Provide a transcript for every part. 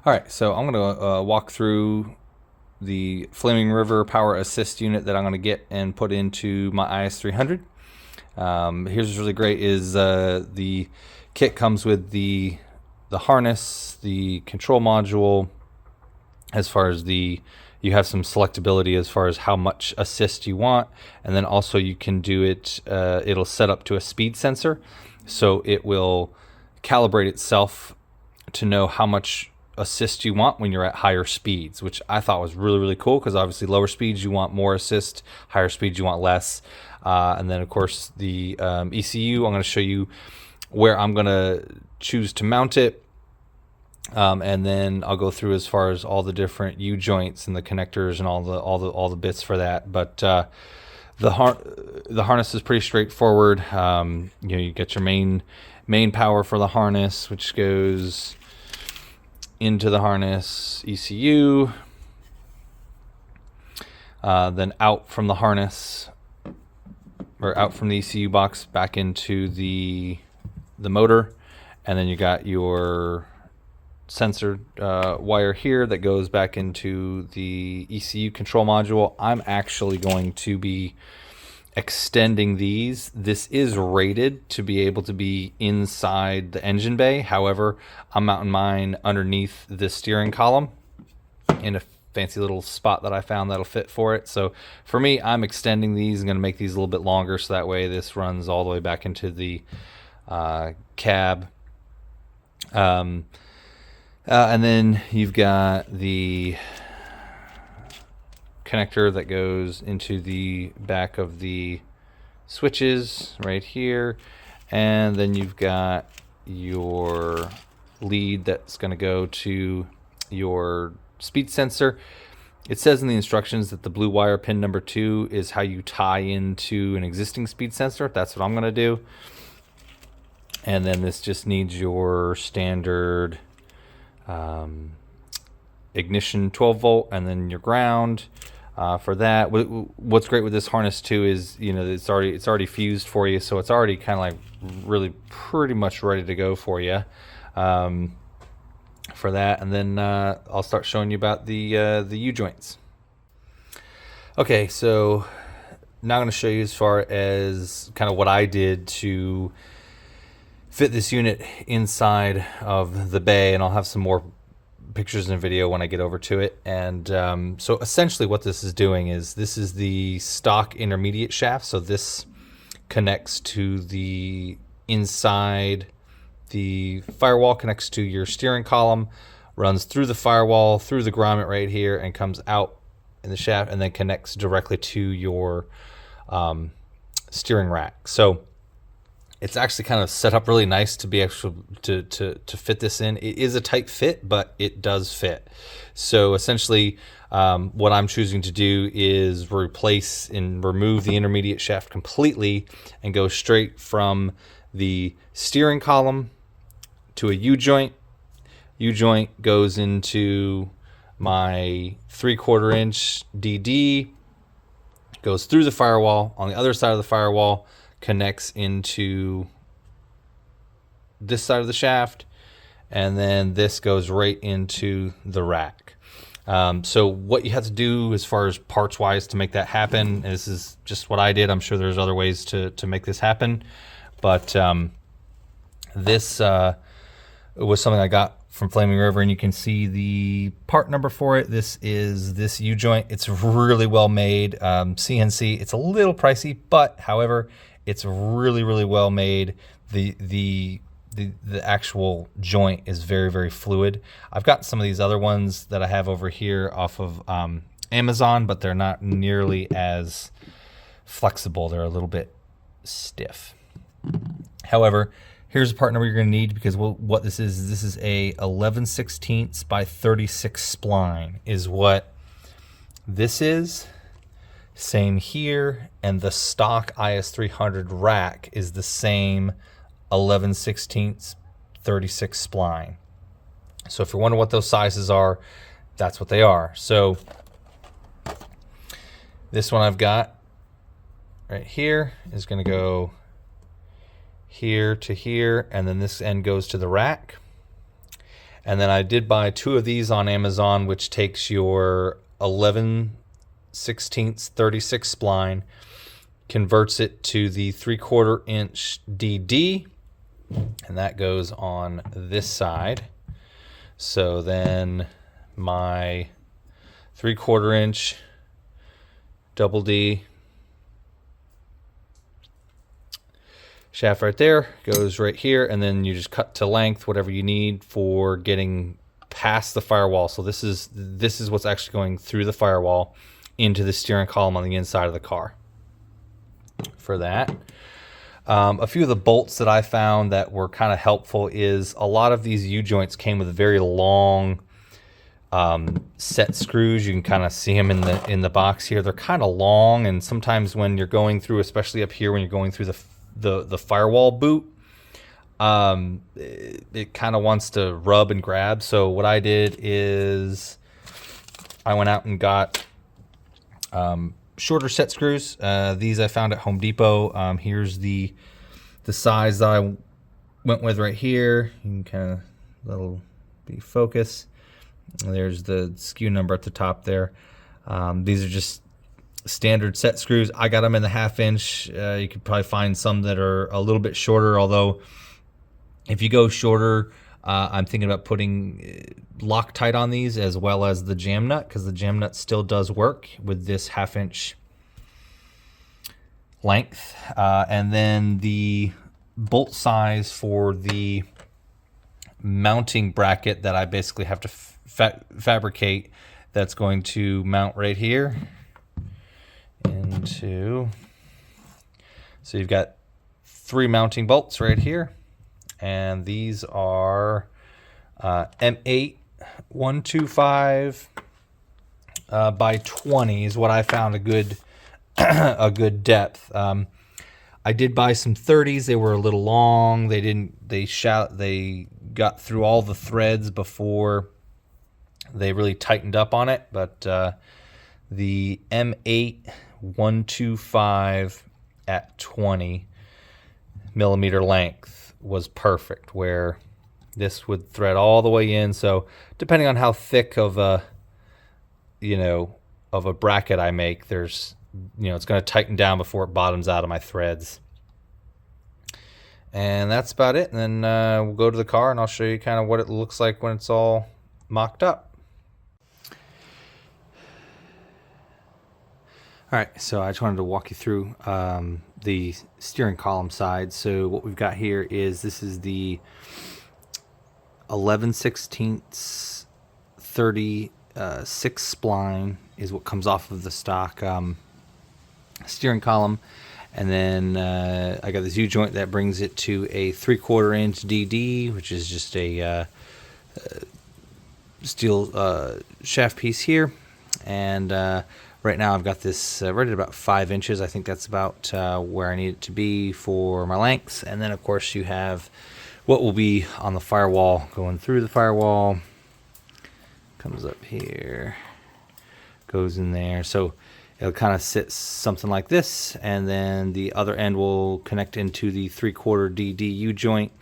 All right, so I'm going to walk through the Flaming River power assist unit that I'm going to get and put into my IS300. Here's what's really great is the kit comes with the harness, the control module, as far as you have some selectability as far as how much assist you want, and then also you can do it, it'll set up to a speed sensor, so it will calibrate itself to know how much assist you want when you're at higher speeds, which I thought was really, really cool, because obviously lower speeds you want more assist, higher speeds you want less. And then of course the ECU, I'm going to show you where I'm going to choose to mount it. And then I'll go through as far as all the different U joints and the connectors and all the bits for that. But the harness is pretty straightforward. You get your main power for the harness, which goes into the harness ECU, then out from the harness, or out from the ECU box back into the motor, and then you got your sensor wire here that goes back into the ECU control module. I'm actually going to be extending these. This is rated to be able to be inside the engine bay. However, I'm mounting mine underneath the steering column in a fancy little spot that I found that'll fit for it. So for me, I'm extending these. I'm going to make these a little bit longer, so that way this runs all the way back into the cab. And then you've got the connector that goes into the back of the switches right here, and then you've got your lead that's going to go to your speed sensor. It says in the instructions that the blue wire pin number 2 is how you tie into an existing speed sensor. That's what I'm going to do. And then this just needs your standard ignition 12 volt, and then your ground for that. What's great with this harness too is, it's already fused for you, so it's already kind of like really pretty much ready to go for you for that. And then I'll start showing you about the U joints. Okay, so now I'm going to show you as far as kind of what I did to fit this unit inside of the bay, and I'll have some more pictures and video when I get over to it. And so essentially what this is doing is, this is the stock intermediate shaft. So this connects to the inside, the firewall connects to your steering column, runs through the firewall, through the grommet right here, and comes out in the shaft, and then connects directly to your steering rack. So it's actually kind of set up really nice to be able to fit this in. It is a tight fit, but it does fit. So essentially, what I'm choosing to do is replace and remove the intermediate shaft completely and go straight from the steering column to a U joint. U joint goes into my 3/4 inch DD, goes through the firewall. On the other side of the firewall, connects into this side of the shaft, and then this goes right into the rack. So what you have to do as far as parts wise to make that happen, this is just what I did. I'm sure there's other ways to make this happen, but this was something I got from Flaming River, and you can see the part number for it. This is this U joint. It's really well made, CNC. It's a little pricey, but however, it's really, really well made. The actual joint is very, very fluid. I've got some of these other ones that I have over here off of Amazon, but they're not nearly as flexible. They're a little bit stiff. However, here's a part number you're going to need, because what this is a 11/16 by 36 spline is what this is. Same here, and the stock IS300 rack is the same 11/16 36 spline. So if you're wondering what those sizes are, that's what they are. So this one I've got right here is going to go here to here, and then this end goes to the rack. And then I did buy 2 of these on Amazon, which takes your 11/16 36 spline, converts it to the 3/4 inch DD, and that goes on this side. So then my 3/4 inch double D shaft right there goes right here, and then you just cut to length whatever you need for getting past the firewall. So this is what's actually going through the firewall into the steering column on the inside of the car. For that, a few of the bolts that I found that were kind of helpful is a lot of these U-joints came with very long set screws. You can kind of see them in the box here. They're kind of long, and sometimes when you're going through, especially up here when you're going through the firewall boot, it kind of wants to rub and grab. So what I did is I went out and got shorter set screws. These I found at Home Depot. Here's the size that I went with right here. You can kind of that'll be focus. There's the SKU number at the top there. These are just standard set screws. I got them in the 1/2 inch. You could probably find some that are a little bit shorter, although if you go shorter, I'm thinking about putting Loctite on these as well as the jam nut, because the jam nut still does work with this 1/2 inch length. And then the bolt size for the mounting bracket that I basically have to fabricate, that's going to mount right here into, so you've got 3 mounting bolts right here, and these are M8 125 by 20 is what I found a good a good depth. I did buy some 30s. They were a little long. They got through all the threads before they really tightened up on it, but the M8 125 at 20 millimeter length was perfect, where this would thread all the way in. So depending on how thick of a bracket I make, there's it's going to tighten down before it bottoms out of my threads. And that's about it. And then we'll go to the car and I'll show you kind of what it looks like when it's all mocked up. All right, so I just wanted to walk you through the steering column side. So what we've got here is, this is the 11/16 36 spline is what comes off of the stock steering column. And then I got this U-joint that brings it to a 3/4 inch DD, which is just a steel shaft piece here. And right now I've got this right at about 5 inches. I think that's about where I need it to be for my lengths. And then of course you have what will be on the firewall, going through the firewall, comes up here, goes in there. So it'll kind of sit something like this, and then the other end will connect into the 3/4 DD U-joint,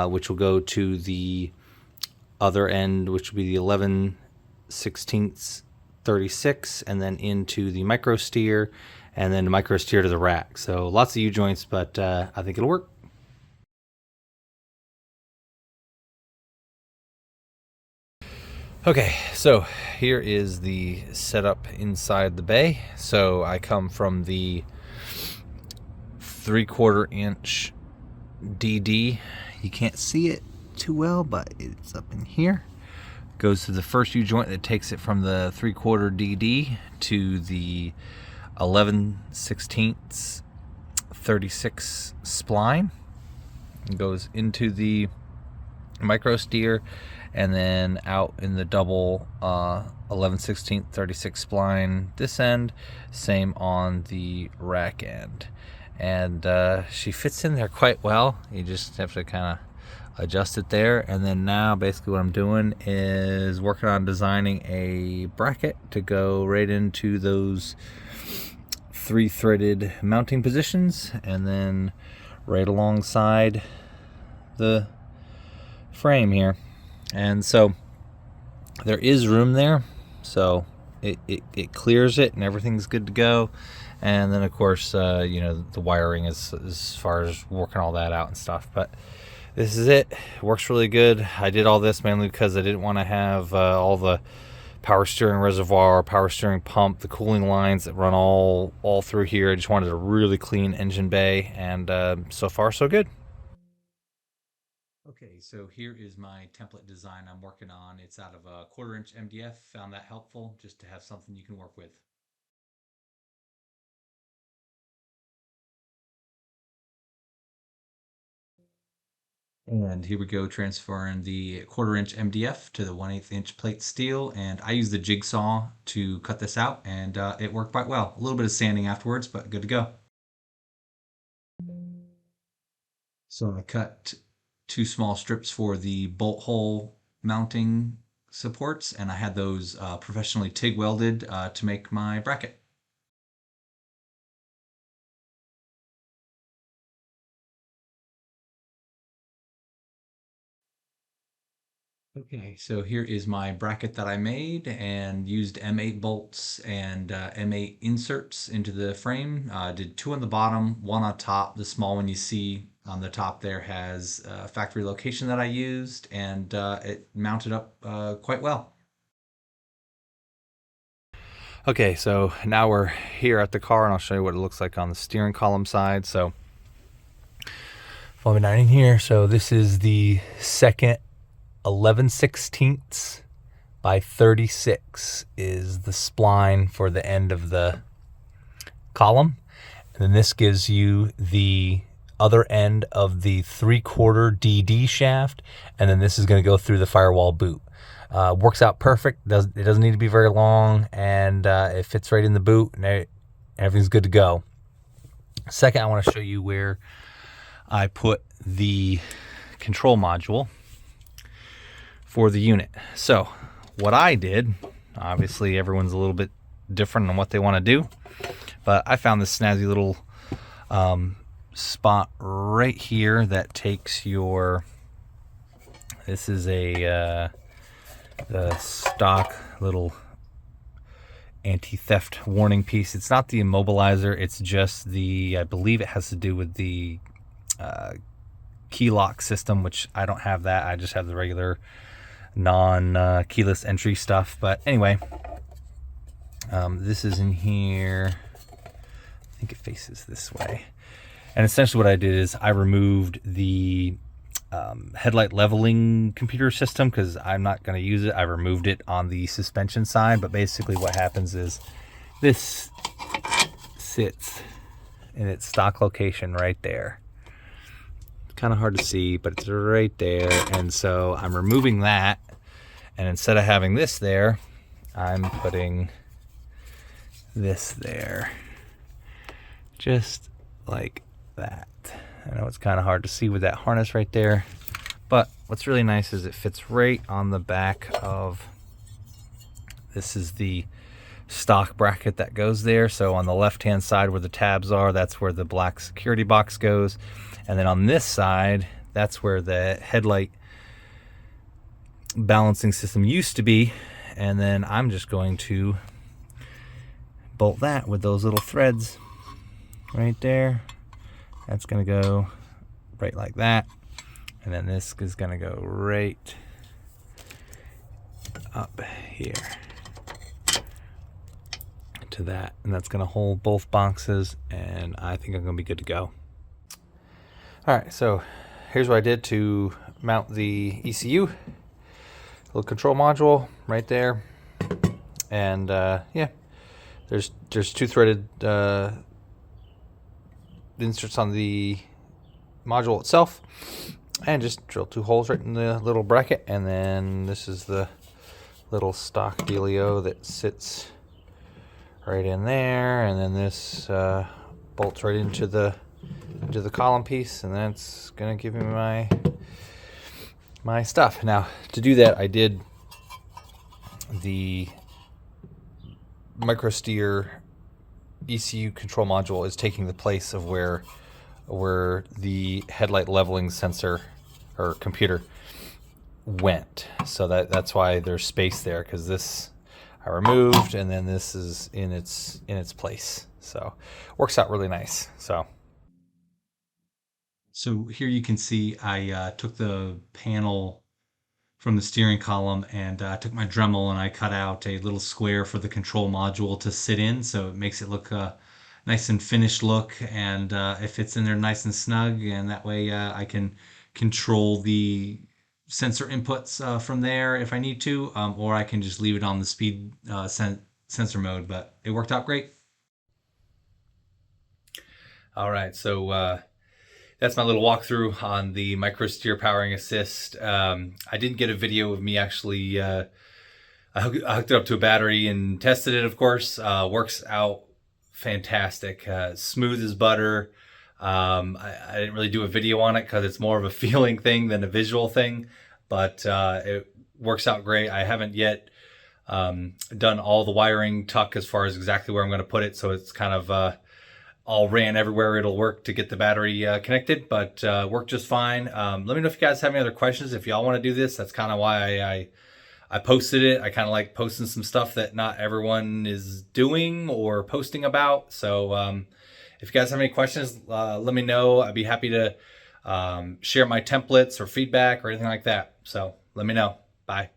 which will go to the other end, which will be the 11/16 36, and then into the Microsteer, and then the Microsteer to the rack. So lots of U-joints, but I think it'll work. Okay, so here is the setup inside the bay. So I come from the 3/4 inch DD. You can't see it too well, but it's up in here. Goes to the first U-joint that takes it from the 3/4 DD to the 11/16 36 spline. It goes into the Microsteer, and then out in the double 11/16 36 spline this end, same on the rack end. And she fits in there quite well. You just have to kind of adjust it there. And then now basically what I'm doing is working on designing a bracket to go right into those 3-threaded mounting positions, and then right alongside the frame here. And so there is room there, so it clears it and everything's good to go. And then of course you know, the wiring is as far as working all that out and stuff. But this is it. Works really good. I did all this mainly because I didn't want to have all the power steering reservoir, power steering pump, the cooling lines that run all through here. I just wanted a really clean engine bay, and so far so good. Okay, so here is my template design I'm working on. It's out of a 1/4 inch MDF. Found that helpful just to have something you can work with. And here we go, transferring the 1/4 inch MDF to the 1/8 inch plate steel. And I used the jigsaw to cut this out, and it worked quite well. A little bit of sanding afterwards, but good to go. So I cut 2 small strips for the bolt hole mounting supports, and I had those professionally TIG welded to make my bracket. Okay, so here is my bracket that I made and used M8 bolts and M8 inserts into the frame. Did 2 on the bottom, 1 on top. The small one you see on the top there has a factory location that I used, and it mounted up quite well. Okay, so now we're here at the car, and I'll show you what it looks like on the steering column side. So follow me down in here. So this is the second 11/16 by 36 is the spline for the end of the column. And then this gives you the other end of the 3/4 DD shaft. And then this is going to go through the firewall boot. Works out perfect. It doesn't need to be very long, and it fits right in the boot, and everything's good to go. Second, I want to show you where I put the control module for the unit. So what I did, obviously everyone's a little bit different on what they want to do, but I found this snazzy little spot right here that takes your, this is the stock little anti-theft warning piece. It's not the immobilizer, it's just the, I believe it has to do with the key lock system, which I don't have that. I just have the regular non-keyless entry stuff. But anyway, this is in here. I think it faces this way. And essentially what I did is I removed the headlight leveling computer system because I'm not going to use it. I removed it on the suspension side, but basically what happens is this sits in its stock location right there. It's kind of hard to see, but it's right there. And so I'm removing that, and instead of having this there, I'm putting this there, just like that. I know it's kind of hard to see with that harness right there, but what's really nice is it fits right on the back of, this is the stock bracket that goes there. So on the left hand side where the tabs are, that's where the black security box goes. And then on this side, that's where the headlight balancing system used to be. And then I'm just going to bolt that with those little threads right there. That's going to go right like that. And then this is going to go right up here to that. And that's going to hold both boxes. And I think I'm going to be good to go. All right, so here's what I did to mount the ECU. Little control module right there. And yeah, there's 2 threaded inserts on the module itself, and just drill 2 holes right in the little bracket. And then this is the little stock dealio that sits right in there, and then this bolts right into the column piece, and that's gonna give me my stuff. Now to do that, I did the Microsteer ECU control module is taking the place of where the headlight leveling sensor or computer went. So that's why there's space there, because this I removed and then this is in its place. So works out really nice. So here you can see I took the panel from the steering column and took my Dremel and I cut out a little square for the control module to sit in, so it makes it look nice and finished look, and it fits in there nice and snug, and that way I can control the sensor inputs from there if I need to, or I can just leave it on the speed sensor mode, but it worked out great. All right, so that's my little walkthrough on the Microsteer powering assist. I didn't get a video of me actually, I hooked it up to a battery and tested it, of course. Works out fantastic, smooth as butter. I didn't really do a video on it because it's more of a feeling thing than a visual thing, but it works out great. I haven't yet done all the wiring tuck as far as exactly where I'm going to put it, so it's kind of all ran everywhere it'll work to get the battery connected, but worked just fine. Let me know if you guys have any other questions. If y'all want to do this, that's kind of why I posted it. I kind of like posting some stuff that not everyone is doing or posting about. So if you guys have any questions, let me know. I'd be happy to share my templates or feedback or anything like that. So let me know. Bye.